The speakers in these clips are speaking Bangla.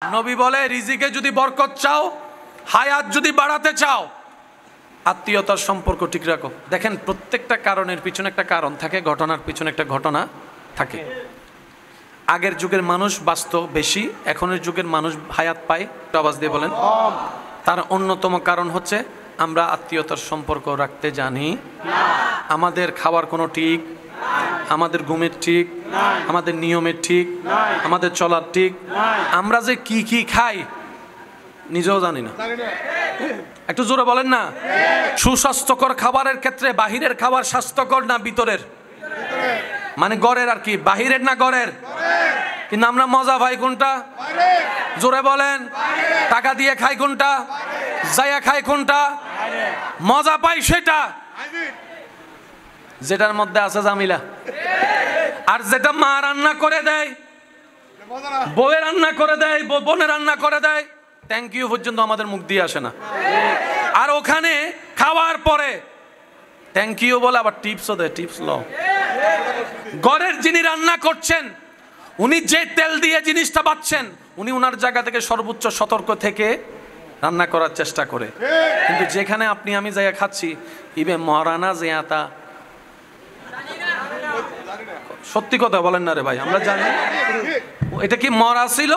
নবী বলে রিজিকে যদি বরকত চাও, হায়াত যদি বাড়াতে চাও, আত্মীয়তার সম্পর্ক ঠিক রাখো। দেখেন প্রত্যেকটা কারণের পিছনে একটা কারণ থাকে, ঘটনার পিছনে একটা ঘটনা থাকে। আগের যুগের মানুষ বাঁচত বেশি, এখনের যুগের মানুষ হায়াত পায়, আওয়াজ দিয়ে বলেন। তার অন্যতম কারণ হচ্ছে আমরা আত্মীয়তার সম্পর্ক রাখতে জানি না। আমাদের খাওয়ার কোনো ঠিক, আমাদের ঘুমের ঠিক, আমাদের নিয়মের ঠিক, আমাদের চলার ঠিক, আমরা যে কি কি খাই নিজেও জানি না। একটু জোরে বলেন না। সুস্বাস্থ্যকর খাবারের ক্ষেত্রে বাহিরের খাবার স্বাস্থ্যকর না ভিতরের? মানে গড়ের আর কি, বাহিরের না গড়ের? কিন্তু আমরা মজা পাই কোনটা? জোরে বলেন। টাকা দিয়ে খাই কোনটা? যাইয়া খাই কোনটা? মজা পাই সেটা যেটার মধ্যে আছে জামিলা। আর যেটা মা রান্না করে দেয়, বউয়ে রান্না করে দেয়, বোনে রান্না করে দেয়, থ্যাংক ইউ পর্যন্ত আমাদের মুখ দিয়ে আসে না। আর ওখানে খাওয়ার পরে থ্যাংক ইউ বলে আবার টিপসও দেয়, টিপস লো। ঘরের যিনি রান্না করছেন, উনি যে তেল দিয়ে জিনিসটা বাচ্ছেন, উনি ওনার জায়গা থেকে সর্বোচ্চ সতর্ক থেকে রান্না করার চেষ্টা করে। কিন্তু যেখানে আপনি আমি যাইয়া খাচ্ছি, ইবে মহারানা জিয়াতা, সত্যি কথা বলেন না রে ভাই, আমরা জানি এটা কি মরা ছিল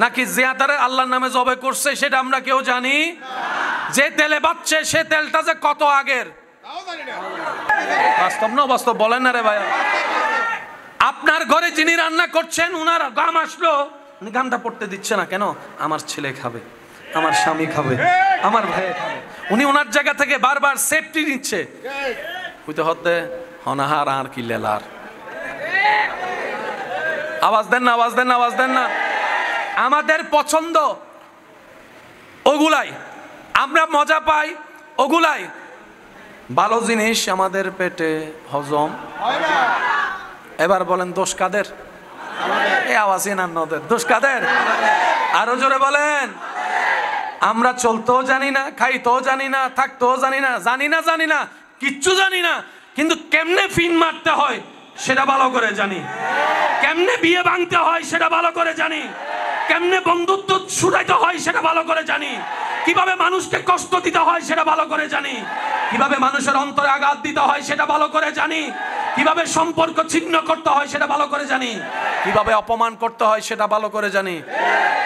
নাকি জিয়াতারে আল্লাহর নামে জবে করছে সেটা আমরা কেউ জানি। যে তেলে বাচ্চে সে তেলটা যে কত আগের, বাস্তব না বাস্তব বলেন না রে ভাই। আপনার ঘরে যিনি রান্না করছেন, উনার গাম আসলো, উনি গামটা পড়তে দিচ্ছে না কেন? আমার ছেলে খাবে, আমার স্বামী খাবে, আমার ভাই খাবে। উনি ওনার জায়গা থেকে বারবার সেফটি নিচ্ছে। হইতে হতে হনাহার আর কি লেলার। আওয়াজ দেন না, আওয়াজ দেন না, আওয়াজ দেন না। আমাদের পছন্দ ওগুলাই, আমরা মজা পাই ওগুলাই। ভালো জিনিস আমাদের পেটে হজম। এবার বলেন দোষ কাদের? এই আওয়াজই না নদের দোষ কাদের? আরো জোরে বলেন। আমরা চলতেও জানি না, খাইতেও জানি না, থাকতেও জানি না, জানি না জানি না কিচ্ছু জানি না, কিন্তু কেমনে ফিন মারতে হয় সেটা ভালো করে জানি, কেমনে বিয়ে ভাঙতে হয় সেটা ভালো করে জানি, কেমনে বন্ধুত্ব ছুটাইতে হয় সেটা ভালো করে জানি, কিভাবে মানুষকে কষ্ট দিতে হয় সেটা ভালো করে জানি, কিভাবে মানুষের অন্তরে আঘাত দিতে হয় সেটা ভালো করে জানি, কিভাবে সম্পর্ক ছিন্ন করতে হয় সেটা ভালো করে জানি, কিভাবে অপমান করতে হয় সেটা ভালো করে জানি,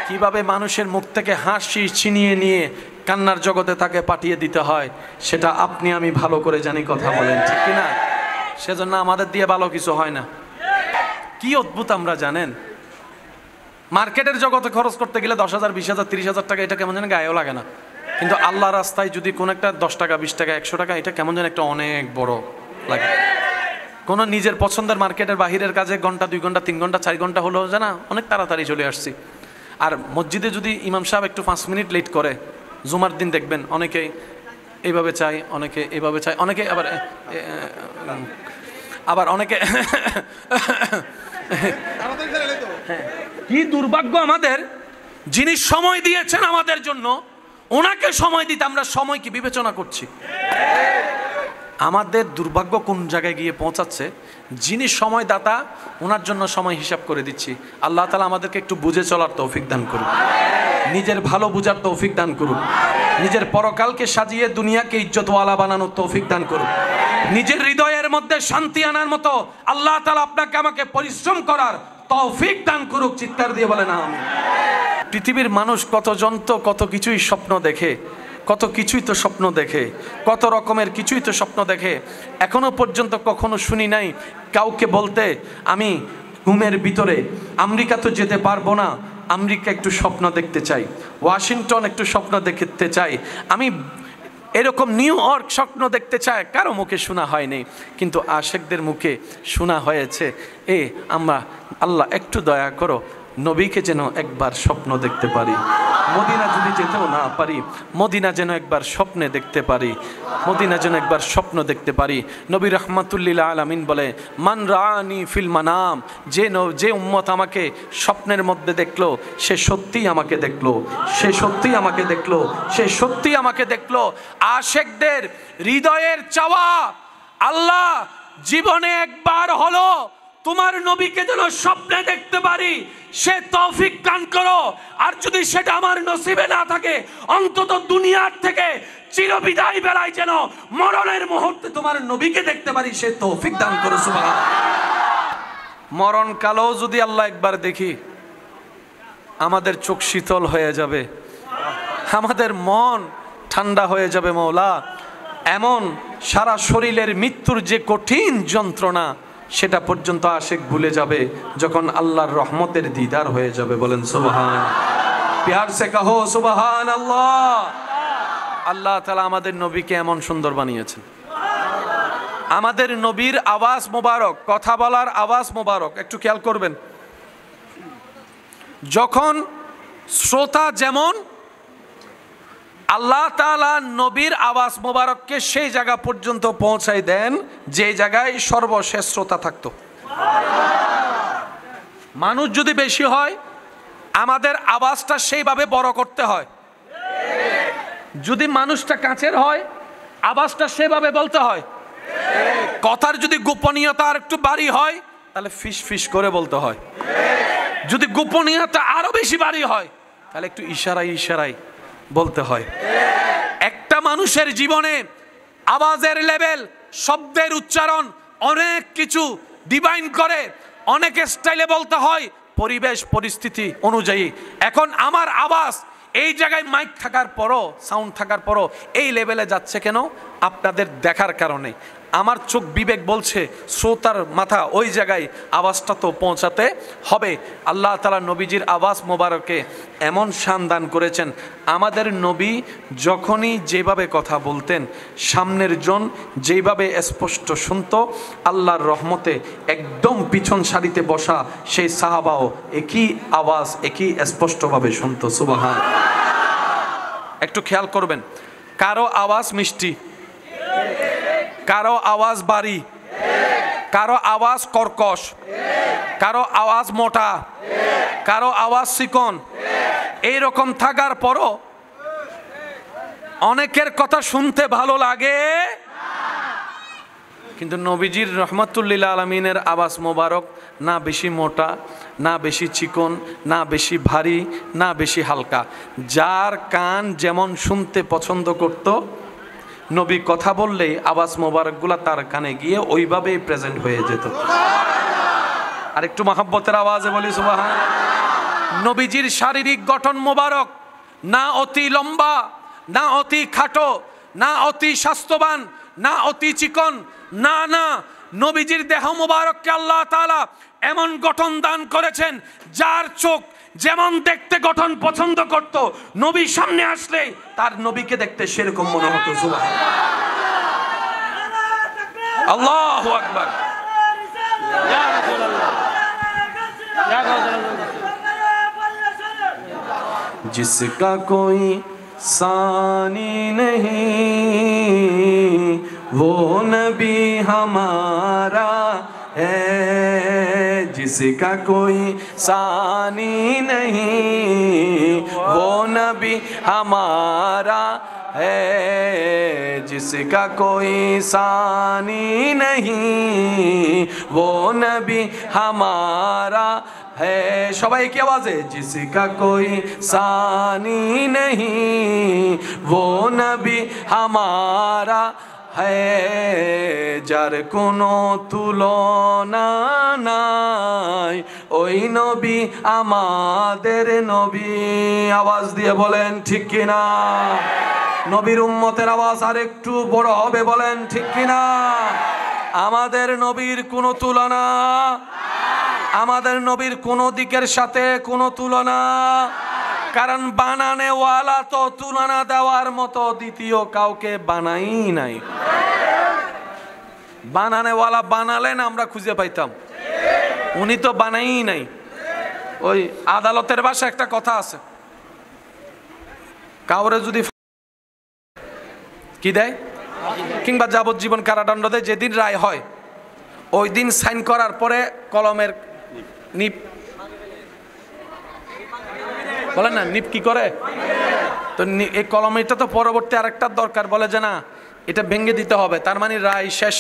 কিভাবে মানুষের মুখ থেকে হাসি ছিনিয়ে নিয়ে কান্নার জগতে তাকে পাঠিয়ে দিতে হয় সেটা আপনি আমি ভালো করে জানি। কথা বলেন ঠিক কিনা? সেজন্য আমাদের দিয়ে ভালো কিছু হয় না। কি অদ্ভুত আমরা জানেন, মার্কেটের জগতে খরচ করতে গেলে 10,000, 20,000, 30,000 টাকা, এটা কেমন যেন গায়েও লাগে না। কিন্তু আল্লাহ রাস্তায় যদি কোন একটা 10 টাকা, 20 টাকা, 100 টাকা, এটা কেমন যেন একটা অনেক বড় লাগে। কোন নিজের পছন্দের মার্কেটের বাহিরের কাজে ঘন্টা, 2 ঘন্টা, 3 ঘন্টা, 4 ঘন্টা হলো জানা, অনেক তাড়াতাড়ি চলে আসছি। আর মসজিদে যদি ইমাম সাহেব একটু 5 মিনিট লেট করে, জুমার দিন দেখবেন অনেকে এইভাবে চায়, অনেকে এইভাবে চায়, অনেকে আবার অনেকে কি দুর্ভাগ্য আমাদের, যিনি সময় দিয়েছেন আমাদের জন্য, ওনাকে সময় দিতে আমরা সময় কি বিবেচনা করছি? আমাদের দুর্ভাগ্য কোন জায়গায় গিয়ে পৌঁছাচ্ছে, যিনি সময় দাতা ওনার জন্য সময় হিসাব করে দিচ্ছি। আল্লাহ তাআলা আমাদেরকে একটু বুঝে চলার তৌফিক দান করুন, নিজের ভালো বুঝার তৌফিক দান করুন, নিজের পরকালকে সাজিয়ে দুনিয়াকে ইজ্জতওয়ালা বানানোর তৌফিক দান করুন, নিজের হৃদয়ের মধ্যে শান্তি আনার মতো আল্লাহ তাআলা আপনাকে আমাকে পরিশ্রম করার তৌফিক দান করুক। চিৎকার দিয়ে বলেন আমিন। পৃথিবীর মানুষ কতজন তো কত কিছুই স্বপ্ন দেখে, কত কিছুই তো স্বপ্ন দেখে, কত রকমের কিছুই তো স্বপ্ন দেখে। এখনো পর্যন্ত কখনো শুনি নাই কাউকে বলতে আমি ঘুমের ভিতরে আমেরিকা তো যেতে পারবো না, আমেরিকা একটু স্বপ্ন দেখতে চাই, ওয়াশিংটন একটু স্বপ্ন দেখতে চাই, আমি এরকম নিউ ইয়র্ক স্বপ্ন দেখতে চাই। কারো মুখে শোনা হয়নি, কিন্তু আশেকদের মুখে শোনা হয়েছে। আমরা আল্লাহ একটু দয়া করো, নবীকে যেন একবার স্বপ্ন দেখতে পারি, মদিনা যদি যেতেও না পারি, মদিনা যেন একবার স্বপ্নে দেখতে পারি, মদিনা যেন একবার স্বপ্ন দেখতে পারি। নবী রাহমাতুল্লিল আলামিন বলে, মান রাআনি ফিল মানাম, যে উম্মত আমাকে স্বপ্নের মধ্যে দেখলো সে সত্যিই আমাকে দেখলো, সে সত্যিই আমাকে দেখলো, সে সত্যিই আমাকে দেখলো। আশেকদের হৃদয়ের চাওয়া, আল্লাহ জীবনে একবার হলো তোমার নবীকে যেন স্বপ্নে দেখতে পারি, সে তৌফিক দান করো। আর যদি সেটা আমার নসিবে না থাকে, অন্তত দুনিয়ার থেকে চিরবিদায় বেলায় যেন মরণের মুহূর্তে তোমার নবীকে দেখতে পারি, সে তৌফিক দান করো। সুবহানাল্লাহ। মরণ কালেও যদি আল্লাহ একবার দেখি, আমাদের চোখ শীতল হয়ে যাবে, আমাদের মন ঠান্ডা হয়ে যাবে। মওলা, এমন সারা শরীরের মৃত্যুর যে কঠিন যন্ত্রণা, সেটা পর্যন্ত আশিক ভুলে যাবে যখন আল্লাহর রহমতের দিদার হয়ে যাবে। বলেন সুবহান। প্যার সে কহো সুবহানাল্লাহ। আল্লাহ তাআলা আমাদের নবীকে এমন সুন্দর বানিয়েছেন। আমাদের নবীর আওয়াজ মোবারক, কথা বলার আওয়াজ মোবারক, একটু খেয়াল করবেন। যখন শ্রোতা যেমন, আল্লাহ তাআলা নবীর আওয়াজ মোবারককে সেই জায়গা পর্যন্ত পৌঁছাই দেন যে জায়গায় সর্বশেষ শ্রোতা থাকতো। মানুষ যদি বেশি হয়, আমাদের আওয়াজটা সেইভাবে বড় করতে হয়। যদি মানুষটা কাছের হয়, আওয়াজটা সেভাবে বলতে হয়। কথার যদি গোপনীয়তা আর একটু বাড়ি হয়, তাহলে ফিস ফিস করে বলতে হয়। যদি গোপনীয়তা আরো বেশি বাড়ি হয়, তাহলে একটু ইশারায় ইশারায় বলতে হয়। একটা মানুষের জীবনে আওয়াজের লেভেল, শব্দের উচ্চারণ অনেক কিছু ডিভাইন করে, অনেক স্টাইলে বলতে হয় পরিবেশ পরিস্থিতি অনুযায়ী। এখন আমার আওয়াজ এই জায়গায় মাইক থাকার পরও, সাউন্ড থাকার পরও এই লেভেলে যাচ্ছে কেন? আপনাদের দেখার কারণে। আমার চোখ বিবেক বলছে শ্রোতার মাথা ওই জায়গায় আওয়াজটা তো পৌঁছাতে হবে। আল্লাহ তাআলা নবীজির আওয়াজ মোবারকে এমন শান দান করেছেন, আমাদের নবী যখনই যেভাবে কথা বলতেন, সামনের জন যেভাবে স্পষ্ট শুনতো, আল্লাহর রহমতে একদম পিছন সারিতে বসা সেই সাহাবাও একই আওয়াজ একই স্পষ্টভাবে শুনতো। সুবহান। একটু খেয়াল করবেন, কারো আওয়াজ মিষ্টি, কারো আওয়াজ বাড়ি, কারো আওয়াজ কর্কশ, কারো আওয়াজ মোটা, কারো আওয়াজ চিকন। এইরকম থাকার পরও অনেকের কথা শুনতে ভালো লাগে, কিন্তু নবীজির রহমাতুল্লিল আলমিনের আওয়াজ মোবারক না বেশি মোটা, না বেশি চিকন, না বেশি ভারী, না বেশি হালকা। যার কান যেমন শুনতে পছন্দ করত, নবী কথা বললেই আওয়াজ মোবারকগুলা তার কানে গিয়ে ওইভাবেই প্রেজেন্ট হয়ে যেত। আর একটু মহব্বতের আওয়াজে বলি সুবহান। নবীজির শারীরিক গঠন মোবারক না অতি লম্বা, না অতি খাটো, না অতি স্বাস্থ্যবান, না অতি চিকন, না না, নবীজির দেহ মোবারককে আল্লাহ তাআলা এমন গঠন দান করেছেন, যার চোখ যেমন দেখতে গঠন পছন্দ করত, নবী সামনে আসলে তার নবীকে দেখতে সেরকম মনে হতো। সুবহান। আল্লাহু আকবার। जिसका कोई सानी नहीं, वो नबी हमारा है। जिसका कोई सानी नहीं, वो नबी हमारा है। जिसका कोई सानी नहीं, वो नबी हमारा है। সবাই কি আওয়াজে? जिसका कोई सानी नहीं, वो नबी हमारा है। যার কোনো তুলনা নাই, ওই নবী আমাদের নবী। আওয়াজ দিয়ে বলেন ঠিক কিনা? নবীর উম্মতের আওয়াজ আর একটু বড় হবে, বলেন ঠিক কিনা? আমাদের নবীর কোনো তুলনা, আমাদের নবীর কোনো দিকের সাথে কোনো তুলনা। কারণ বানানেওয়ালা তো তুলনা দেওয়ার মতো দ্বিতীয় কাউকে বানাই নাই। বানানেওয়ালা বানালেন আমরা খুঁজে পাইতাম, উনি তো বানাই নাই। ওই আদালতের ভাষায় একটা কথা আছে, কাউরে যদি কি দেয় কিংবা যাবজ্জীবন কারাদণ্ড দেয়, যেদিন রায় হয় ওই দিন সাইন করার পরে কলমের নিপ, বলেন না নিপ কি করে, তো এই কলমেরটা তো পরবর্তী আরেকটা দরকার, বলে যে না এটা ভেঙে দিতে হবে, তার মানে রায় শেষ,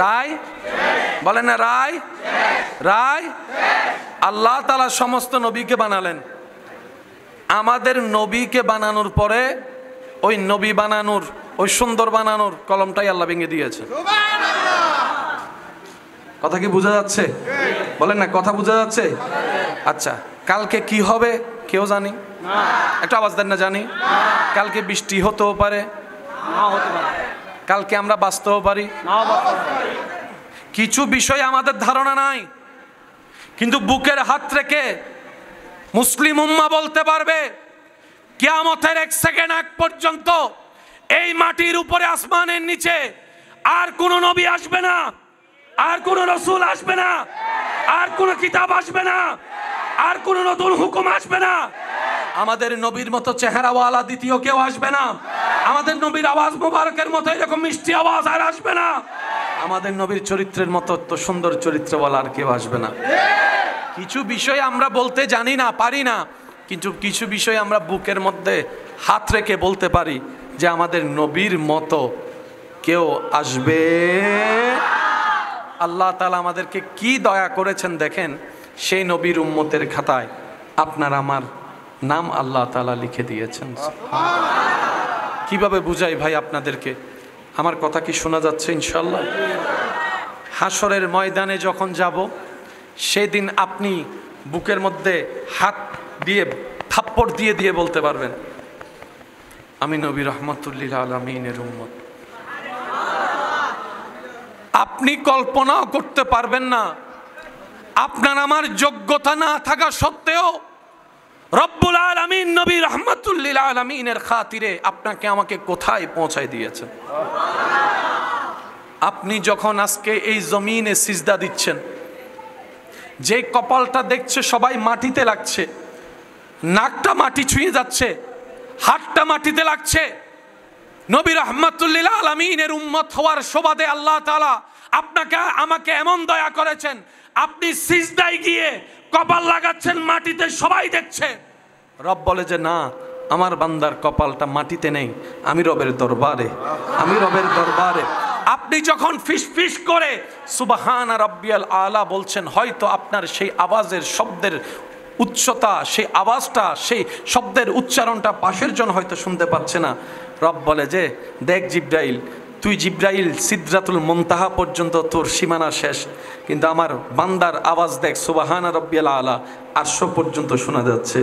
রায় বলেন না রায় রায়। আল্লাহ তাআলা সমস্ত নবীকে বানালেন, আমাদের নবীকে বানানোর পরে ওই নবী বানানোর, ওই সুন্দর বানানোর কলমটাই আল্লাহ ভেঙে দিয়েছে। কথা কি বোঝা যাচ্ছে? বলেন না, কথা বোঝা যাচ্ছে? আচ্ছা, কালকে কি হবে কেউ জানি? একটু আওয়াজ দেন না। জানি কালকে বৃষ্টি হতেও পারে, কালকে আমরা বাঁচতেও পারি, কিছু বিষয় আমাদের ধারণা নাই, কিন্তু বুকের হাত রেখে মুসলিম উম্মাহ বলতে পারবে কিয়ামতের 1 সেকেন্ড আগ পর্যন্ত এই মাটির উপরে আসমানের নিচে আর কোন নবী আসবে না, আর কোন রাসূল আসবে না, আর কোন কিতাব আসবে না, আর কোন নতুন হুকুম আসবে না। আমাদের নবীর মতো চেহারাওয়ালা দ্বিতীয় কেউ আসবে না। আমাদের নবীর আওয়াজ মোবারকের মতো এরকম মিষ্টি আওয়াজ আর আসবে না। আমাদের নবীর চরিত্রের মতো তো সুন্দর চরিত্রওয়ালা আর কেউ আসবে না। কিছু বিষয় আমরা বলতে জানি না, পারি না, কিন্তু কিছু বিষয় আমরা বুকের মধ্যে হাত রেখে বলতে পারি যে আমাদের নবীর মতো কেউ আসবে। আল্লাহ তাআলা আমাদেরকে কি দয়া করেছেন দেখেন, সেই নবীর উম্মতের খাতায় আপনার আমার নাম আল্লাহ তাআলা লিখে দিয়েছেন। কিভাবে বুঝাই ভাই আপনাদেরকে? আমার কথা কি শোনা যাচ্ছে ইনশাআল্লাহ? হাসরের ময়দানে যখন যাব, সেদিন আপনি বুকের মধ্যে হাত দিয়ে থাপ্পড় দিয়ে দিয়ে বলতে পারবেন আমি নবী রাহমাতুল্লিল আলামিনের উম্মত। আপনি কল্পনাও করতে পারবেন না, আপনার আমার যোগ্যতা না থাকা সত্ত্বেও রব্বুল আলামিন নবী রাহমাতুল্লিল আলামিনের খাতিরে আপনাকে আমাকে কোথায় পৌঁছায় দিয়েছেন। আপনি যখন আজকে এই জমিনে সিজদা দিচ্ছেন, যে কপালটা দেখছে সবাই মাটিতে লাগছে, নাকটা মাটি ছুঁয়ে যাচ্ছে, হাতটা মাটিতে লাগছে, নবী রাহমাতুল্লিল আলামিনের উম্মত হওয়ার সুবাদে আল্লাহ তাআলা আপনাকে আমাকে এমন দয়া করেছেন, আপনি সিজদায় গিয়ে কপাল লাগাচ্ছেন মাটিতে, সবাই দেখছে। রব বলে যে না, আমার বান্দার কপালটা মাটিতে নেই, আমি রবের দরবারে, আমি রবের দরবারে। আপনি যখন ফিস ফিস করে সুবহানা রাব্বিয়াল আলা বলছেন, হয়তো আপনার সেই আওয়াজের শব্দের উচ্চতা, সেই আওয়াজটা, সেই শব্দের উচ্চারণটা পাশের জন হয়তো শুনতে পাচ্ছে না। রব বলে যে দেখ জিব্রাইল, তুই জিব্রাইল সিদরাতুল মুনতাহা পর্যন্ত তোর সীমানা শেষ, কিন্তু আমার বান্দার আওয়াজ দেখ সুবহানা রাব্বিয়াল আলা, আরশ পর্যন্ত শোনা যাচ্ছে,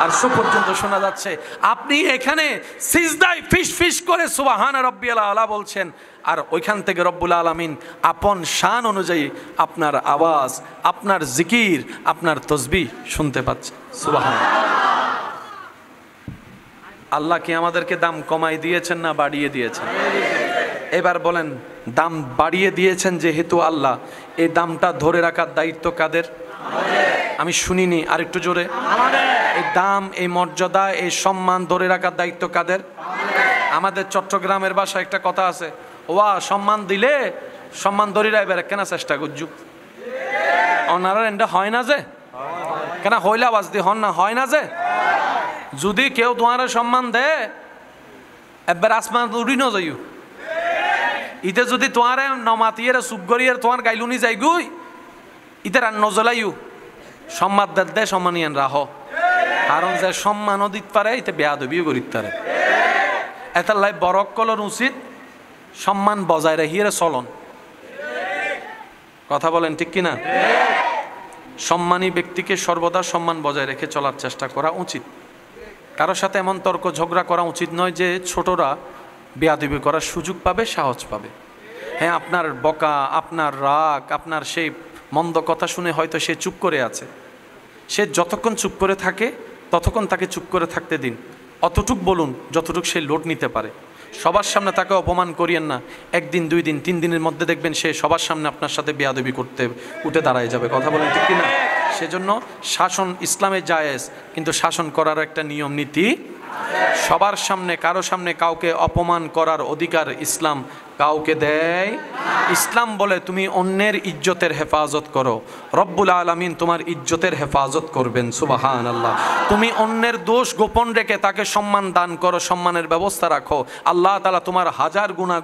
আরশ পর্যন্ত শোনা যাচ্ছে। আপনি এখানে সিজদায় ফিস ফিস করে সুবহানা রাব্বিয়াল আলা বলছেন, আর ওইখান থেকে রব্বুল আলামিন আপন শান অনুযায়ী আপনার আওয়াজ, আপনার জিকির, আপনার তসবিহ শুনতে পাচ্ছে। সুবহানাল্লাহ। আল্লাহ কি আমাদেরকে দাম কমাই দিয়েছেন না বাড়িয়ে দিয়েছেন? এবার বলেন, দাম বাড়িয়ে দিয়েছেন যেহেতু আল্লাহ, এই দামটা ধরে রাখার দায়িত্ব কাদের? আমি শুনিনি, আরেকটু জোরে। এই দাম, এই মর্যাদা, এই সম্মান ধরে রাখার দায়িত্ব কাদের? আমাদের চট্টগ্রামের ভাষায় একটা কথা আছে, ওয়া সম্মান দিলে সম্মান ধরে রাখবে কেন চেষ্টা করছু, ওনারা এটা হয় না যে কেন হইলে আওয়াজ দিয়ে হন না, হয় না যে যদি কেউ তোমার সম্মান দেয় একবার আসমান উড়ি ন যাইও, ইতে যদি তোমার নমাতিয়ে চুপ করিয়ে তোমার গাইলুনি যাই গুই ইতে রান নজলাইও, সম্মান দে সম্মানিয়ান রাহ, কারণ যে সম্মানও দিতে পারে এতে বেয়াদবিও করিতে পারে। এটার লাই বরক কলন উচিত সম্মান বজায় রাখিয়ে চলন। কথা বলেন ঠিক কিনা? সম্মানী ব্যক্তিকে সর্বদা সম্মান বজায় রেখে চলার চেষ্টা করা উচিত। কারোর সাথে এমন তর্ক ঝগড়া করা উচিত নয় যে ছোটরা বেয়াদবি করার সুযোগ পাবে, সাহস পাবে। হ্যাঁ, আপনার বকা, আপনার রাগ, আপনার সেই মন্দ কথা শুনে হয়তো সে চুপ করে আছে, সে যতক্ষণ চুপ করে থাকে ততক্ষণ তাকে চুপ করে থাকতে দিন, অতটুক বলুন যতটুক সে লোড নিতে পারে। সবার সামনে তাকে অপমান করিয়েন না, একদিন, 2 দিন, 3 দিনের মধ্যে দেখবেন সে সবার সামনে আপনার সাথে বেয়াদবি করতে উঠে দাঁড়ায় যাবে। কথা বলেন ঠিক কিনা? সেজন্য শাসন ইসলামে জায়েজ, কিন্তু শাসন করার একটা নিয়ম নীতি সবার সামনে কারো সামনে কাউকে অপমান করার অধিকার ইসলাম কাউকে দেয়। ইসলাম বলে তুমি অন্যের ইজ্জতের হেফাজত করো, রব্বুল আলামিন তোমার ইজ্জতের হেফাজত করবেন। সুবহানাল্লাহ। তুমি অন্যের দোষ গোপন রেখে তাকে সম্মান দান করো, সম্মানের ব্যবস্থা রাখো, আল্লাহ তাআলা তোমার হাজার গুনাহ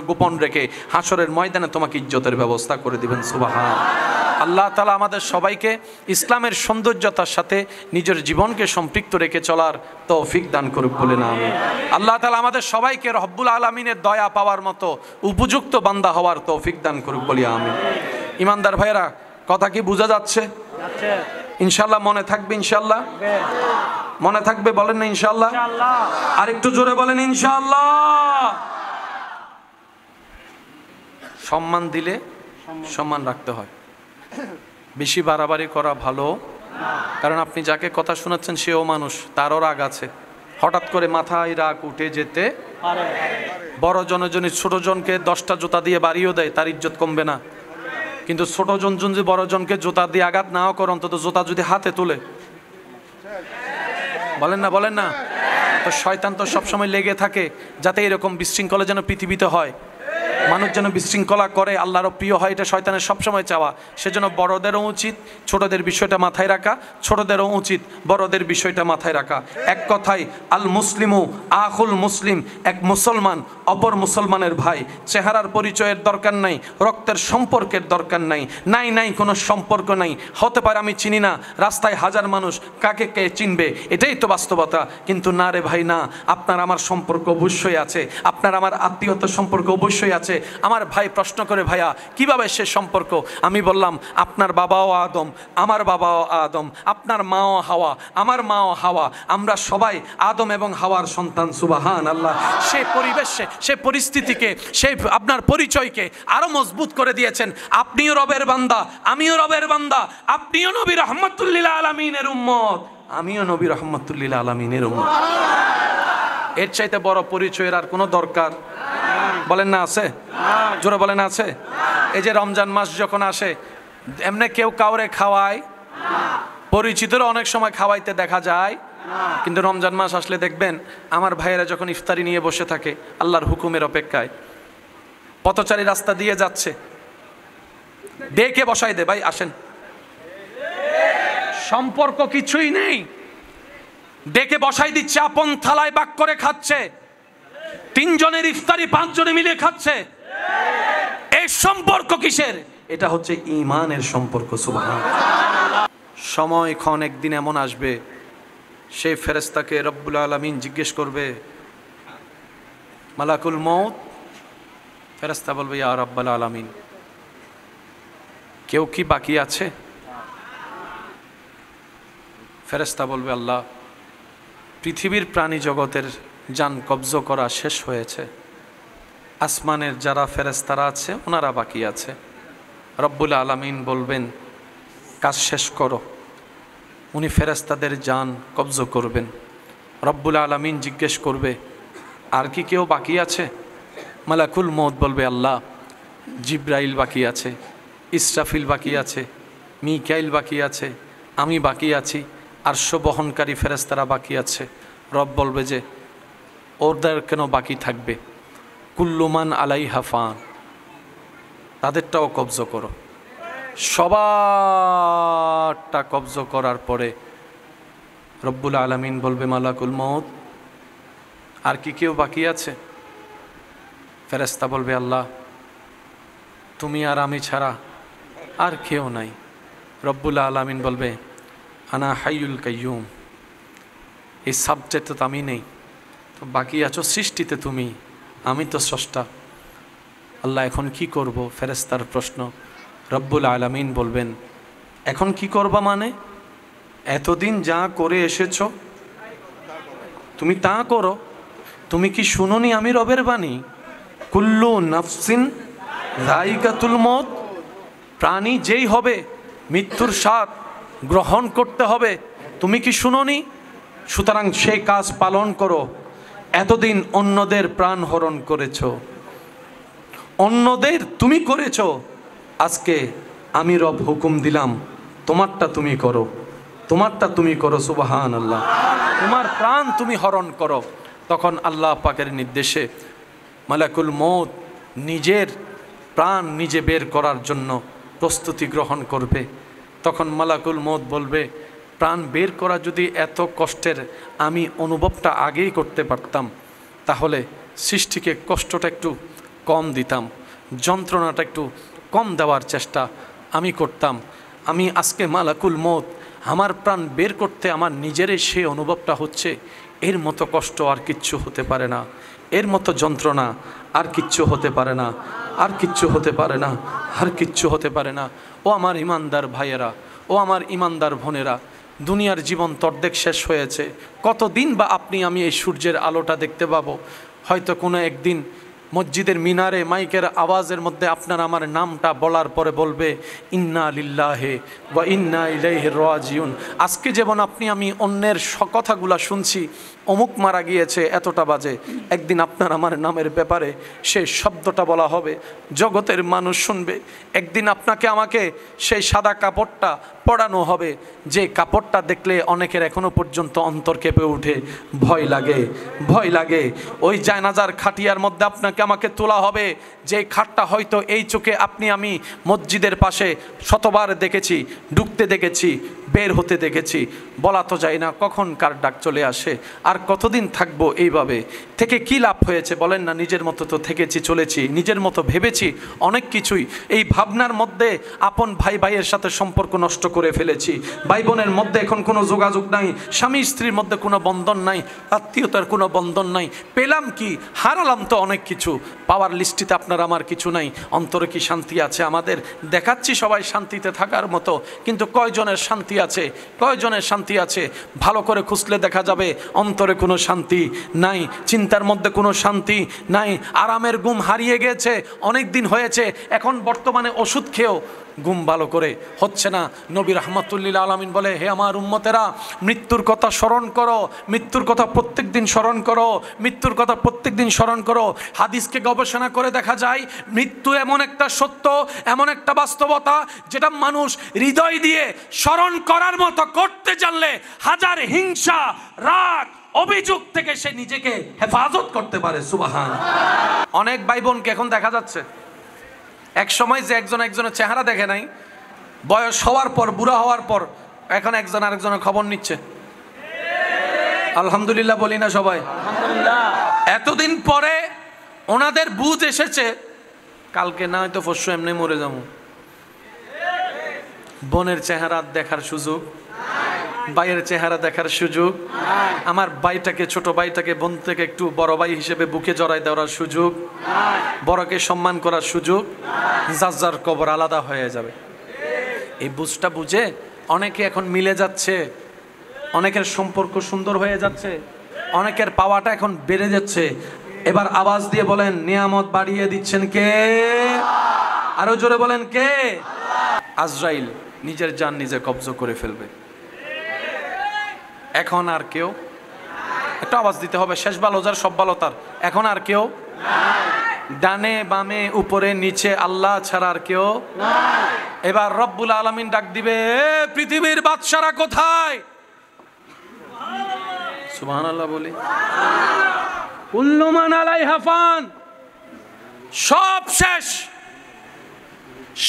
গোপন রেখে হাসরের ময়দানে তোমাকে ইজ্জতের ব্যবস্থা করে দিবেন। সুবহানাল্লাহ। আল্লাহ তাআলা আমাদের সবাইকে ইসলামের সৌন্দর্যতার সাথে নিজের জীবনকে সম্পৃক্ত রেখে চলার তৌফিক দান করুক বলে না আমিন। আল্লাহ তাআলা আমাদের সবাইকে রব্বুল আলামিনের দয়া পাওয়ার মতো উপযুক্ত বান্দা হওয়ার তৌফিক দান করুক বলে আমিন। ইমানদার ভাইরা, কথা কি বোঝা যাচ্ছে? ইনশাআল্লাহ মনে থাকবে? ইনশাআল্লাহ মনে থাকবে? বলেন না ইনশাআল্লাহ? আর একটু জোরে বলেন ইনশাআল্লাহ। সম্মান দিলে সম্মান রাখতে হয়, বেশি বাড়াবাড়ি করা ভালো, কারণ আপনি যাকে কথা শোনাচ্ছেন সেও মানুষ, তারও রাগ আছে। হঠাৎ করে মাথায় রাগ উঠে যেতে পারে। বড় জনজনী ছোট জনকে 10টা জুতা দিয়ে বাড়িও দেয়, তার ইজ্জত কমবে না। কিন্তু ছোট জন যদি বড় জনকে জুতা দিয়ে আঘাত নাও করে, অন্তত জুতা যদি হাতে তুলে, বলেন না বলেন না? তো শয়তান তো সবসময় লেগে থাকে যাতে এরকম বিশৃঙ্খলা যেন পৃথিবীতে হয়, মানুষ যেন বিশৃঙ্খলা করে, আল্লাহরও প্রিয় হয়, এটা শয়তানের সবসময় চাওয়া। সেজন্য বড়দেরও উচিত ছোটদের বিষয়টা মাথায় রাখা, ছোটদেরও উচিত বড়দের বিষয়টা মাথায় রাখা। এক কথায় আল মুসলিমু আখুল মুসলিম, এক মুসলমান অপর মুসলমানের ভাই। চেহারার পরিচয়ের দরকার নাই, রক্তের সম্পর্কের দরকার নাই, নাই কোনো সম্পর্ক নাই। হতে পারে আমি চিনি না, রাস্তায় হাজার মানুষ, কাকে কে চিনবে, এটাই তো বাস্তবতা। কিন্তু না রে ভাই না, আপনার আমার সম্পর্ক অবশ্যই আছে, আপনার আমার আত্মীয়তার সম্পর্ক অবশ্যই আছে। আমার ভাই প্রশ্ন করে, ভাইয়া কিভাবে সে সম্পর্ক? আমি বললাম, আপনার বাবাও আদম, আমার বাবাও আদম, আপনার মাও হাওয়া, আমার মাও হাওয়া, আমরা সবাই আদম এবং হাওয়ার সন্তান। সুবহানাল্লাহ। সে পরিবেশে, সে পরিস্থিতিকে, সে আপনার পরিচয়কে আরো মজবুত করে দিয়েছেন। আপনিও রবের বান্দা, আমিও রবের বান্দা, আপনিও নবী রাহমাতুল লিল আলামিনের উম্মত, আমিও নবী রাহমাতুল লিল আলামিনের উম্মত। এর চাইতে বড় পরিচয়ের আর কোনো দরকার বলেন না আছে? জোরে বলেন আছে? এই যে রমজান মাস যখন আসে, এমনি কেউ কাউরে খাওয়ায়, পরিচিতরা অনেক সময় খাওয়াইতে দেখা যায়, কিন্তু রমজান মাস আসলে দেখবেন আমার ভাইয়েরা যখন ইফতারি নিয়ে বসে থাকে আল্লাহর হুকুমের অপেক্ষায়, পথচারী রাস্তা দিয়ে যাচ্ছে, ডেকে বসাই দে, ভাই আসেন, সম্পর্ক কিছুই নেই, ডেকে বসাই দিচ্ছে, আপন থালায় বাক করে খাচ্ছে, 3 জনের ইফতারি 5 জনে মিলে খাচ্ছে। এই সম্পর্ক কিসের? এটা হচ্ছে ঈমানের সম্পর্ক। সুবহানাল্লাহ। সময়ক্ষণ একদিন এমন আসবে, সেই ফেরেশতাকে রব্বুল আলামিন জিজ্ঞেস করবে, মালাকুল মউত। ফেরেশতা বলবে, ইয়া রাব্বাল আলামিন, কেউ কি বাকি আছে? ফেরেশতা বলবে, আল্লাহ, পৃথিবীর প্রাণী জগতের জান কবজ করা শেষ হয়েছে, আসমানের যারা ফেরেশতারা আছে ওনারা বাকি আছে। রব্বুল আলামিন বলবেন, কাজ শেষ করো। উনি ফেরেশতাদের জান কবজ করবেন। রব্বুল আলামিন জিজ্ঞেস করবে, আর কি কেউ বাকি আছে? মালাকুল মউত বলবে, আল্লাহ, জিব্রাইল বাকি আছে, ইসরাফিল বাকি আছে, মিকাইল বাকি আছে, আমি বাকি আছি, আরশ বহনকারী ফেরেশতারা বাকি আছে। রব বলবে যে ওদের কেন বাকি থাকবে? কুল্লুমান আলাইহা ফান, তাদেরটাও কবজ করো। সবারটা কবজ করার পরে রব্বুল আলামিন বলবে, মালাকুল মউত, আর কি কেউ বাকি আছে? ফেরেশতা বলবে, আল্লাহ, তুমি আর আমি ছাড়া আর কেউ নাই। রব্বুল আলামিন বলবে, আনা হাইয়ুল কাইয়ুম, এই সাবজেক্টে তো আমি নেই, তো বাকি আছো সৃষ্টিতে তুমি, আমি তো স্রষ্টা। আল্লাহ, এখন কি করব? ফেরেশতার প্রশ্ন। রব্বুল আলামিন বলবেন, এখন কি করবা মানে? এতদিন যা করে এসেছো তুমি তা করো। তুমি কি শুনোনি আমি রবের বাণী? কুল্লু নাফসিন যায়িকাতুল মউত, প্রাণী যেই হবে মৃত্যুর স্বাদ গ্রহণ করতে হবে। তুমি কি শুনোনি? সুতরাং সেই কাজ পালন করো। এতদিন অন্যদের প্রাণ হরণ করেছো, অন্যদের তুমি করেছো, আজকে আমি রব হুকুম দিলাম তোমারটা তুমি করো। তোমারটা তুমি করো, সুবহানাল্লাহ। তোমার প্রাণ তুমি হরণ করো। তখন আল্লাহ পাকের নির্দেশে মালাকুল মউত নিজের প্রাণ নিজে বের করার জন্য প্রস্তুতি গ্রহণ করবে। তখন মালাকুল মউত বলবে, প্রাণ বের করা যদি এত কষ্টের আমি অনুভবটা আগেই করতে পারতাম, তাহলে সৃষ্টিকে কষ্টটা একটু কম দিতাম, যন্ত্রণাটা একটু কম দেওয়ার চেষ্টা আমি করতাম। আমি আজকে মালাকুল মউত আমার প্রাণ বের করতে আমার নিজেরই সেই অনুভবটা হচ্ছে, এর মতো কষ্ট আর কিচ্ছু হতে পারে না, এর মতো যন্ত্রণা আর কিচ্ছু হতে পারে না, আর কিচ্ছু হতে পারে না, আর কিচ্ছু হতে পারে না। ও আমার ইমানদার ভাইয়েরা, ও আমার ইমানদার বোনেরা, দুনিয়ার জীবন তর্ধেক শেষ হয়েছে। কতদিন বা আপনি আমি এই সূর্যের আলোটা দেখতে পাবো? হয়তো কোনো একদিন মসজিদের মিনারে মাইকের আওয়াজের মধ্যে আপনার আমার নামটা বলার পরে বলবে, ইন্না লিল্লাহি ওয়া ইন্না ইলাইহি রাজিউন। আজকে যেমন আপনি আমি অন্যের কথাগুলা শুনছি, অমুক মারা গিয়েছে এতটা বাজে, একদিন আপনার আমার নামের ব্যাপারে সেই শব্দটা বলা হবে, জগতের মানুষ শুনবে। একদিন আপনাকে আমাকে সেই সাদা কাপড়টা পরানো হবে, যে কাপড়টা দেখলে অনেকের এখনো পর্যন্ত অন্তর কেঁপে উঠে, ভয় লাগে, ভয় লাগে। ওই জায়নাজার খাটিয়ার মধ্যে আপনাকে আমাকে তোলা হবে, যে খাটটা হয়তো এই চোখে আপনি আমি মসজিদের পাশে শতবার দেখেছি, ঢুকতে দেখেছি, বের হতে দেখেছি। বলা তো যায় না কখন কার ডাক চলে আসে। আর কতদিন থাকবো এইভাবে? থেকে কি লাভ হয়েছে বলেন না? নিজের মতো তো থেকেছি, চলেছি, নিজের মতো ভেবেছি অনেক কিছুই। এই ভাবনার মধ্যে আপন ভাই ভাইয়ের সাথে সম্পর্ক নষ্ট করে ফেলেছি, ভাই বোনের মধ্যে এখন কোনো যোগাযোগ নাই, স্বামী স্ত্রীর মধ্যে কোনো বন্ধন নাই, আত্মীয়তার কোনো বন্ধন নাই। পেলাম কি? হারালাম তো অনেক কিছু। পাওয়ার লিস্টিতে আপনার আমার কিছু নাই। অন্তরে কি শান্তি আছে আমাদের? দেখাচ্ছি সবাই শান্তিতে থাকার মতো, কিন্তু কয়জনের শান্তি আছে? কয়জনের শান্তি আছে? ভালো করে খুঁজলে দেখা যাবে অন্তরে কোনো শান্তি নাই, চিন্তার মধ্যে কোনো শান্তি নাই, আরামের ঘুম হারিয়ে গেছে। অনেক দিন হয়েছে, এখন বর্তমানে ওষুধ খেয়েও ঘুম ভালো করে হচ্ছে না। নবী রাহমাতুল্লিল আলামিন বলে, হে আমার উম্মতেরা, মৃত্যুর কথা স্মরণ করো, মৃত্যুর কথা প্রত্যেক দিন স্মরণ করো, মৃত্যুর কথা প্রত্যেক দিন স্মরণ করো। হাদিসকে গবেষণা করে দেখা যায়, মৃত্যু এমন একটা সত্য, এমন একটা বাস্তবতা, যেটা মানুষ হৃদয় দিয়ে স্মরণ করার মতো করতে জানলে হাজার হিংসা, রাগ, অভিযোগ থেকে সে নিজেকে হেফাজত করতে পারে। সুবহান। অনেক ভাই বোনকে এখন দেখা যাচ্ছে, এক সময় যে একজন একজনের চেহারা দেখে নাই, বয়স হওয়ার পর, বুড়া হওয়ার পর এখন একজন আরেকজনের খবর নিচ্ছে। আলহামদুলিল্লাহ বলি না সবাই? এতদিন পরে ওনাদের বুঝ এসেছে, কালকে না হয়তো পরশু এমনি মরে যাবো। বোনের চেহারা দেখার সুযোগ, ভাইয়ের চেহারা দেখার সুযোগ, আমার ভাইটাকে, ছোট ভাইটাকে বোন থেকে একটু বড় ভাই হিসেবে বুকে জড়াই দেওয়ার সুযোগ, বড়কে সম্মান করার সুযোগ, যার যার কবর আলাদা হয়ে যাবে। এই বুঝটা বুঝে অনেকে এখন মিলে যাচ্ছে, অনেকের সম্পর্ক সুন্দর হয়ে যাচ্ছে, অনেকের পাওয়াটা এখন বেড়ে যাচ্ছে। এবার আওয়াজ দিয়ে বলেন, নিয়ামত বাড়িয়ে দিচ্ছেন কে? আরো জোরে বলেন, কে? আজরাইল নিজের জান নিজে কবজা করে ফেলবে। এখন আর কেউ, একটা আওয়াজ দিতে হবে, শেষ ভালো যার সব ভালো তার। এখন আর কেউ, ডানে বামে উপরে নিচে আল্লাহ ছাড়া আর কেউ। এবার রব্বুল আলামিন ডাক দিবে, পৃথিবীর বাদশারা কোথায়? সুবহানাল্লাহ বলি। কুল্লু মান আলাইহা ফান। সব শেষ,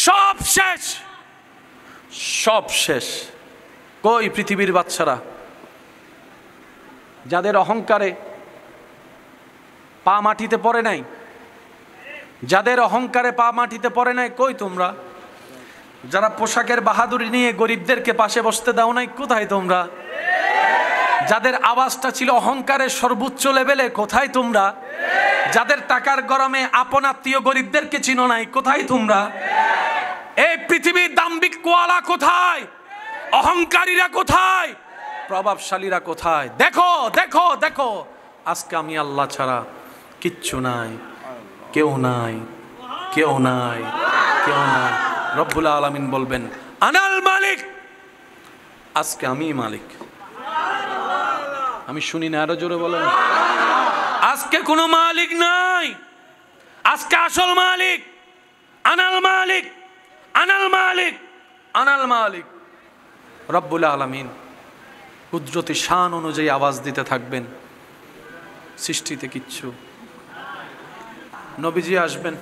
সব শেষ, সব শেষ। কই পৃথিবীর বাদশারা? যাদের অহংকারে পা মাটিতে পড়ে নাই, যাদের অহংকারে পা মাটিতে পড়ে নাই, কই তোমরা? যারা পোশাকের বাহাদুরি নিয়ে গরিবদেরকে পাশে বসতে দাও নাই, কোথায় তোমরা? যাদের আওয়াজটা ছিল অহংকারের সর্বোচ্চ লেভেলে, কোথায় তোমরা? যাদের টাকার গরমে আপন আত্মীয় গরিবদেরকে চিনো নাই, কোথায় তোমরা? এই পৃথিবীর দাম্ভিক কোয়ালা কোথায়? অহংকারীরা কোথায়? প্রভাবশালীরা কোথায়? দেখো দেখো দেখো, আজকে আমি আল্লাহ ছাড়া কিচ্ছু নাই, কেউ নাই, কেউ নাই, কেউ নাই। রব্বুল আলামিন বলবেন, আনাল মালিক, আজকে আমি মালিক। আমি শুনি না, আরো জোরে বলেন। আজকে কোনো মালিক নাই, আজকে আসল মালিক আনাল মালিক, আনাল মালিক, আনাল মালিক রব্বুল আলামিন। কুদরতি শান অনুযায়ী আওয়াজ দিতে থাকবেন, সৃষ্টিতে কিচ্ছু। নবীজি আসবেন,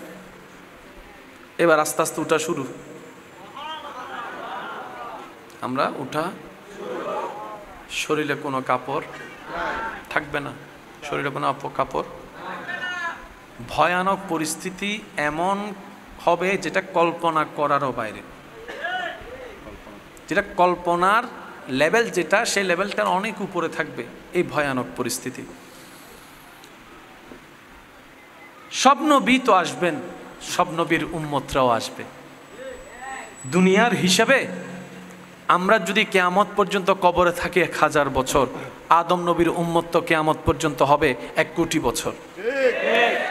এবার আস্তে আস্তে উঠা শুরু। আমরা উঠা, শরীরে কোনো কাপড় থাকবে না, শরীরে কোনো কাপড়। ভয়ানক পরিস্থিতি এমন হবে যেটা কল্পনা করারও বাইরে, যেটা কল্পনার লেভেল, যেটা সেই লেভেলটার অনেক উপরে থাকবে এই ভয়ানক পরিস্থিতি। সব নবী তো আসবেন, সব নবীর উম্মতরাও আসবে। দুনিয়ার হিসাবে আমরা যদি কিয়ামত পর্যন্ত কবরে থাকি 1000 বছর, আদম নবীর উম্মত তো কিয়ামত পর্যন্ত হবে 1 কোটি বছর।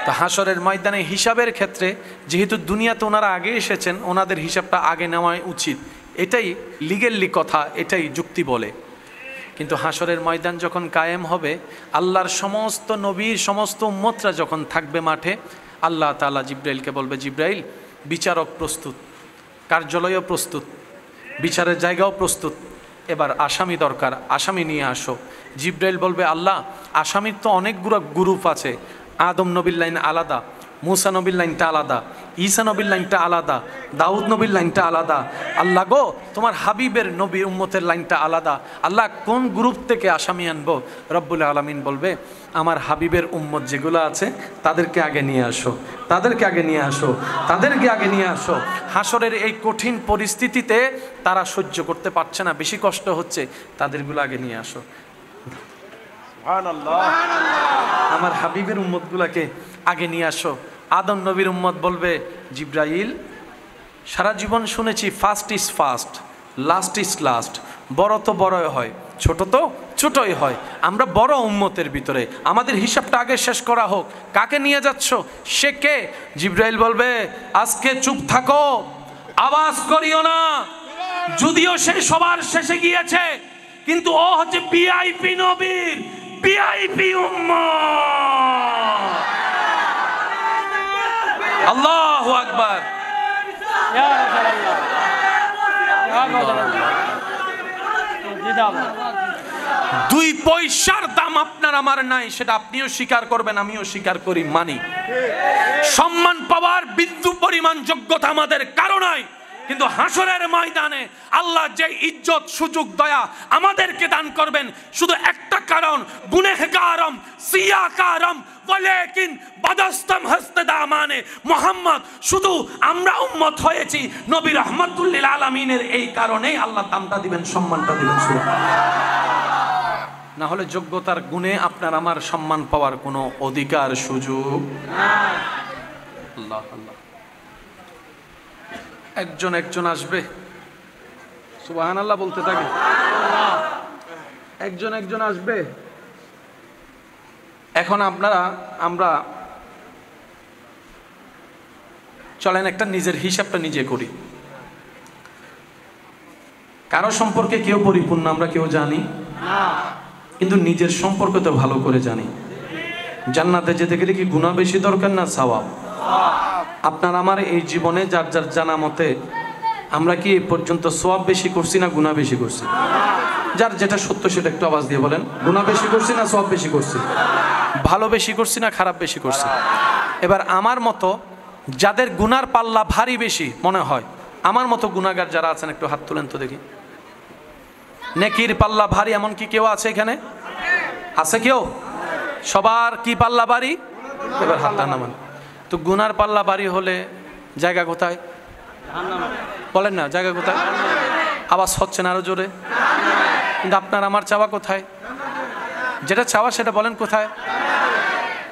তো হাসরের ময়দানে হিসাবের ক্ষেত্রে যেহেতু দুনিয়াতে ওনারা আগে এসেছেন, ওনাদের হিসাবটা আগে নেওয়াই উচিত, এটাই লিগেলি কথা, এটাই যুক্তি বলে। কিন্তু হাসরের ময়দান যখন কায়েম হবে, আল্লাহর সমস্ত নবীর সমস্ত উম্মতরা যখন থাকবে মাঠে, আল্লাহ তাআলা জিব্রাইলকে বলবে, জিব্রাইল বিচারক প্রস্তুত, কার্যালয়ও প্রস্তুত, বিচারের জায়গাও প্রস্তুত, এবার আসামি দরকার, আসামি নিয়ে আসো। জিব্রাইল বলবে, আল্লাহ আসামির তো অনেকগুলো গ্রুপ আছে, আদম নবীর লাইন আলাদা, মুসা নবীর লাইনটা আলাদা, ঈসা নবীর লাইনটা আলাদা, দাউদ নবীর লাইনটা আলাদা। আল্লাহ গো, তোমার হাবিবের নবী উম্মতের লাইনটা আলাদা, আল্লাহ কোন গ্রুপ থেকে আসামি আনবো? রব্বুল আলামিন বলবে, আমার হাবিবের উম্মত যেগুলো আছে তাদেরকে আগে নিয়ে আসো, তাদেরকে আগে নিয়ে আসো, তাদেরকে আগে নিয়ে আসো। হাসরের এই কঠিন পরিস্থিতিতে তারা সহ্য করতে পারছে না, বেশি কষ্ট হচ্ছে, তাদেরগুলো আগে নিয়ে আসো। আমার হাবিবের উম্মতগুলাকে আগে নিয়ে আসো। আদম নবীর উম্মত বলবে, জিব্রাইল সারা জীবন শুনেছি first is first, last is last, বড় তো বড়ই হয়, ছোট তো ছোটই হয়, আমরা বড় উম্মতের ভিতরে, আমাদের হিসাবটা আগে শেষ করা হোক। কাকে নিয়ে যাচ্ছ? সে কে? জিব্রাইল বলবে, আজকে চুপ থাকো, আওয়াজ করিও না, যদিও সে সবার শেষে গিয়েছে, কিন্তু ও হচ্ছে ভিআইপি নবীর ভিআইপি উম্মত। আল্লাহু আকবার। দুই পয়সার দাম আপনার আমার নাই, সেটা আপনিও স্বীকার করবেন, আমিও স্বীকার করি, মানি। সম্মান পাওয়ার বিন্দু পরিমাণ যোগ্যতা আমাদের কারো নাই, কিন্তু হাসরের ময়দানে আল্লাহ যে ইজ্জত সুযোগ দয়া আমাদেরকে দান করবেন, শুধু একটা কারণ, গুনেহগারম সিয়াকারম ওয়ালাকিন বাদাস্তাম হাসতে দামানে মুহাম্মদ, শুধু আমরা উম্মত হয়েছি নবী রাহমাতুল লিল আলামিনের, এই কারণেই আল্লাহ দামটা দিবেন, সম্মানটা দিবেন। না হলে যোগ্যতার গুণে আপনার আমার সম্মান পাওয়ার কোনো অধিকার সুযোগ নাই। আল্লাহ আল্লাহ। একজন একজন আসবে, সুবহানাল্লাহ বলতে থাকে, একজন একজন আসবে। এখন আমরা চলেন একটা নিজের হিসাবটা নিজে করি। কারো সম্পর্কে কেউ পরিপূর্ণ আমরা কেউ জানি না, কিন্তু নিজের সম্পর্ক তো ভালো করে জানি। জান্নাতে যেতে গেলে কি গুনাহ বেশি দরকার না সওয়াব? আপনার আমার এই জীবনে যার যার জানা মতে আমরা কি এই পর্যন্ত সওয়াব বেশি করছি না গুনাহ বেশি করছি? যার যেটা সত্য সেটা একটু আওয়াজ দিয়ে বলেন। গুনাহ বেশি করছি না সওয়াব বেশি করছি? ভালো বেশি করছি না খারাপ বেশি করছি? এবার আমার মতো যাদের গুনার পাল্লা ভারী বেশি মনে হয়, আমার মতো গুনাহগার যারা আছেন একটু হাত তুলেন তো দেখি। নেকির পাল্লা ভারী এমন কি কেউ আছে এখানে? আছে কেউ? সবার কি পাল্লা ভারী? এবার হাতটা নামান। তো গুনার পাল্লা ভারী হলে জায়গা কোথায় বলেন না? জায়গা কোথায়? আওয়াজ হচ্ছে না আরো জোরে। কিন্তু আপনার আমার চাওয়া কোথায়? যেটা চাওয়া সেটা বলেন কোথায়?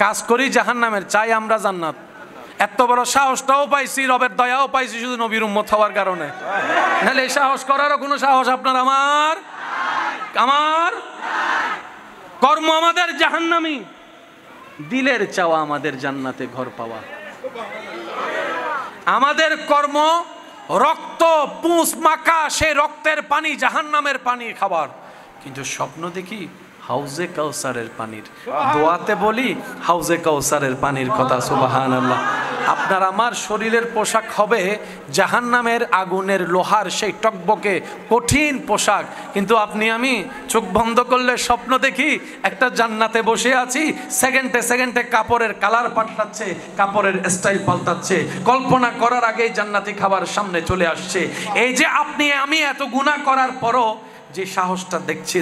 কাজ করি জাহান্নামের, চাই আমরা জান্নাত। এত বড় সাহসটাও পাইছি, রবের দয়াও পাইছি শুধু নবীর উম্মত হওয়ার কারণে। নাহলে এই সাহস করারও কোনো সাহস আপনার আমার কর্ম আমাদের জাহান্নামী, দিলের চাওয়া আমাদের জান্নাতে ঘর পাওয়া। আমাদের কর্ম রক্ত পুঁছ মাখা, সে রক্তের পানি জাহান্নামের পানি খাবার, কিন্তু স্বপ্ন দেখি হাউজে কাউসারের পানির। দোয়াতে বলি হাউজে কাউসারের পানির কথা। সুবহানাল্লাহ। আপনার আমার শরীরের পোশাক হবে জাহান্নামের আগুনের লোহার সেই টকবকে কঠিন পোশাক। কিন্তু আপনি আমি চোখ বন্ধ করলে স্বপ্ন দেখি একটা জান্নাতে বসে আছি, সেকেন্ডে সেকেন্ডে কাপড়ের কালার পাল্টাচ্ছে, কাপড়ের স্টাইল পাল্টাচ্ছে, কল্পনা করার আগেই জান্নাতি খাবার সামনে চলে আসছে। এই যে আপনি আমি এত গুনাহ করার পরও যে সাহসটা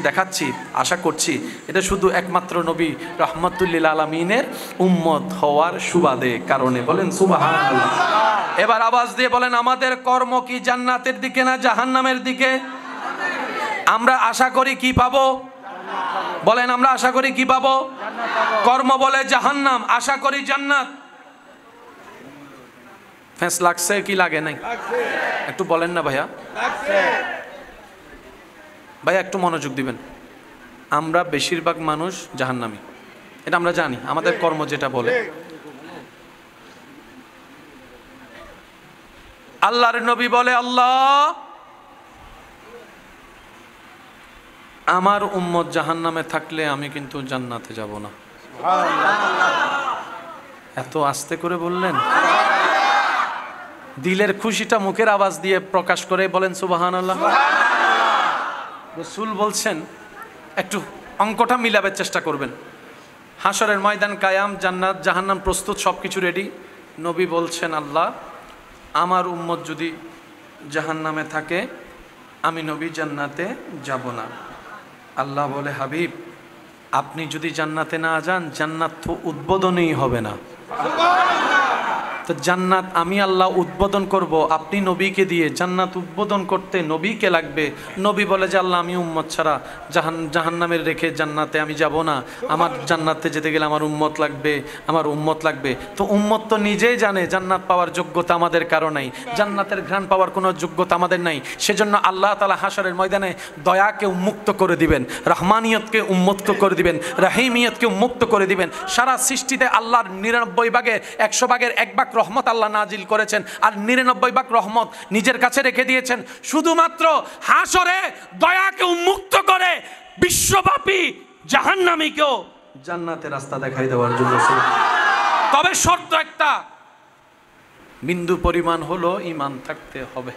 দেখাচ্ছি, আশা করছি এটা শুধু একমাত্র নবী রহমতুল্লিল আলামিনের উম্মত হওয়ার সুবাদে কারণে। বলেন সুবহানাল্লাহ। এবার আওয়াজ দিয়ে বলেন, আমাদের কর্ম কি জান্নাতের দিকে না জাহান্নামের দিকে? আমরা আশা করি কি পাবো? বলেন, আমরা আশা করি কি পাবো? কর্ম বলে জাহান্নাম, আশা করি জান্নাত। ফেস লাগছে কি লাগে নাই? একটু বলেন না ভাইয়া। ভাইয়া একটু মনোযোগ দিবেন। আমরা বেশিরভাগ মানুষ জাহান্নামী, এটা আমরা জানি, আমাদের কর্ম যেটা বলে। আল্লাহর নবী বলে, আল্লাহ আমার উম্মত জাহান্নামে থাকলে আমি কিন্তু জান্নাতে যাব না। এত আস্তে করে বললেন, দিলের খুশিটা মুখের আওয়াজ দিয়ে প্রকাশ করে বলেন সুবহানাল্লাহ। রাসূল বলছেন, একটু অঙ্কটা মিলাবার চেষ্টা করবেন। হাশরের ময়দান কায়াম, জান্নাত জাহান্নাম প্রস্তুত, সব কিছু রেডি। নবী বলছেন, আল্লাহ আমার উম্মত যদি জাহান্নামে থাকে আমি নবী জান্নাতে যাব না। আল্লাহ বলে, হাবিব আপনি যদি জান্নাতে না যান জান্নাত তো উদ্বোধনই হবে না। তো জান্নাত আমি আল্লাহ উদ্বোধন করব, আপনি নবীকে দিয়ে জান্নাত উদ্বোধন করতে নবীকে লাগবে। নবী বলে যে আল্লাহ আমি উম্মত ছাড়া জাহান্নামের রেখে জান্নাতে আমি যাব না, আমার জান্নাতে যেতে গেলে আমার উম্মত লাগবে, আমার উম্মত লাগবে। তো উম্মত তো নিজেই জানে জান্নাত পাওয়ার যোগ্যতা আমাদের কারো নাই, জান্নাতের ঘ্রাণ পাওয়ার কোনো যোগ্যতা আমাদের নাই। সেজন্য আল্লাহ তাআলা হাশরের ময়দানে দয়াকে উন্মুক্ত করে দিবেন, রহমানিয়তকে উন্মুক্ত করে দিবেন, রহিমিয়তকে উন্মুক্ত করে দিবেন। সারা সৃষ্টিতে আল্লাহর 99 ভাগের 100 ভাগের 1 ভাগ রহমত আল্লাহ নাজিল করেছেন, আর 99 ভাগ রহমত নিজের কাছে রেখে দিয়েছেন। শুধুমাত্র হাশরে দয়াকে উন্মুক্ত করে বিশ্বব্যাপী জাহান্নামীকেও জান্নাতের রাস্তা দেখাই দেওয়ার জন্য। তবে শর্ত একটা, বিন্দু পরিমাণ হলো ঈমান থাকতে হবে।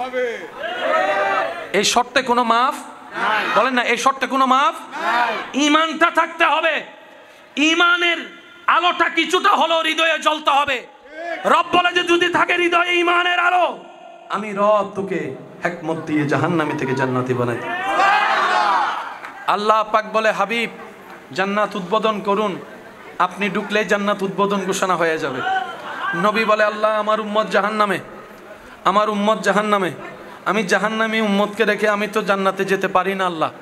এই শর্তে কোনো মাফ নাই। বলেন না, এই শর্তে কোনো মাফ নাই। ঈমানটা থাকতে হবে। ঈমানের আলোটা কিছুটা হলো হৃদয়ে জ্বলতে হবে। রব বলে যে যদি থাকে হৃদয়ে ঈমানের আলো, আমি রব তোকে হিকমত দিয়ে জাহান্নামী থেকে জান্নাতি বানাই। আল্লাহ পাক বলে, হাবিব জান্নাত উদ্বোধন করুন, আপনি ঢুকলেই জান্নাত উদ্বোধন ঘোষণা হয়ে যাবে। নবী বলে, আল্লাহ আমার উম্মত জাহান্নামে, আমার উম্মত জাহান্নামে, আমি জাহান্নামী উম্মতকে রেখে আমি তো জান্নাতে যেতে পারি না। আল্লাহ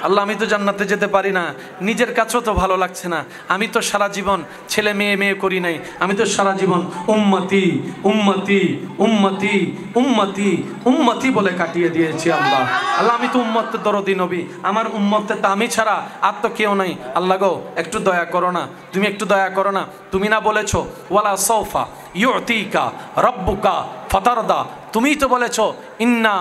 আল্লাহ আমি তো জান্নাতে যেতে পারি না, নিজের কাছেও তো ভালো লাগছে না। আমি তো সারা জীবন ছেলে মেয়ে করি নাই, আমি তো সারা জীবন উম্মতি উম্মতি উম্মতি উম্মতি উম্মতি বলে কাটিয়ে দিয়েছি। আল্লাহ আল্লাহ আমি তো উম্মতের দরদি নবী, আমার উম্মতের তো আমি ছাড়া আর তো কেউ নাই। আল্লাহ গো একটু দয়া করো না, তুমি একটু দয়া করো না। তুমি না বলেছো ওয়ালা সৌফা ইউতিকা রব্বুকা ফাতারদা, তুমিই তো বলেছো ইন্না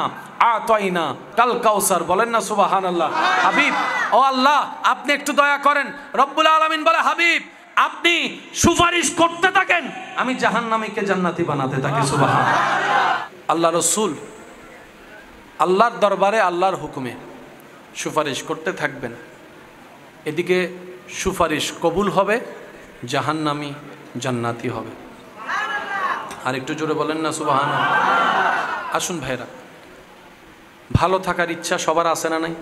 আতাইনা কাল কাউসার। বলেন না সুবহানাল্লাহ। হাবিব ও আল্লাহ আপনি একটু দয়া করেন। রব্বুল আলামিন বলে, হাবিব আপনি সুপারিশ করতে থাকেন, আমি জাহান্নামীকে জান্নাতি বানাতে থাকি। সুবহানাল্লাহ। আল্লাহ রাসূল আল্লাহর দরবারে আল্লাহর হুকুমে সুপারিশ করতে থাকবেন। এদিকে সুপারিশ কবুল হবে, জাহান্নামী জান্নাতি হবে। আর একটু জোরে বলেন না সুবহানাল্লাহ। আসুন ভাইরা, ভালো থাকার ইচ্ছা সবার আছে না নাই?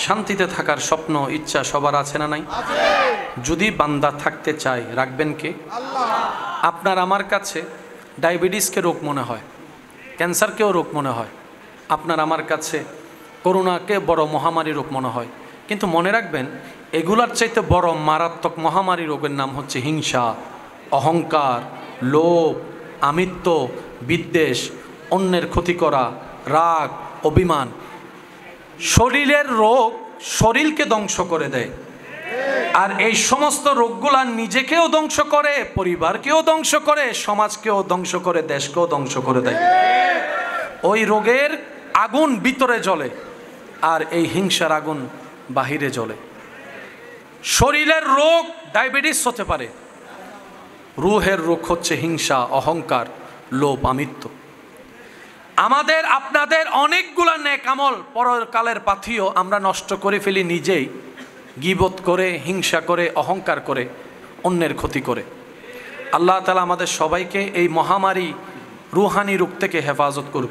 শান্তিতে থাকার স্বপ্ন ইচ্ছা সবার আছে না নাই? যদি বান্দা থাকতে চায় রাখবেন কে? আপনার আমার কাছে ডায়াবেটিসকে রোগ মনে হয়, ক্যান্সারকেও রোগ মনে হয়, আপনার আমার কাছে করোনাকে বড় মহামারী রোগ মনে হয়। কিন্তু মনে রাখবেন এগুলার চাইতে বড় মারাত্মক মহামারী রোগের নাম হচ্ছে হিংসা, অহংকার, লোভ, আমিত্ব, বিদ্বেষ, অন্যের ক্ষতি করা, রাগ, অভিমান। শরীরের রোগ শরীরকে ধ্বংস করে দেয়, আর এই সমস্ত রোগগুলা নিজেকেও ধ্বংস করে, পরিবারকেও ধ্বংস করে, সমাজকেও ধ্বংস করে, দেশকেও ধ্বংস করে দেয়। ওই রোগের আগুন ভিতরে জ্বলে, আর এই হিংসার আগুন বাহিরে জ্বলে। শরীরের রোগ ডায়াবেটিস হতে পারে, রুহের রোগ হচ্ছে হিংসা, অহংকার, লোভ, আমিত্ব। আমাদের আপনাদের অনেকগুলা নেক আমল পরকালের পাথিও আমরা নষ্ট করে ফেলি নিজেই, গীবত করে, হিংসা করে, অহংকার করে, অন্যের ক্ষতি করে। আল্লাহ তাআলা আমাদের সবাইকে এই মহামারী রুহানি রোগ থেকে হেফাজত করুক।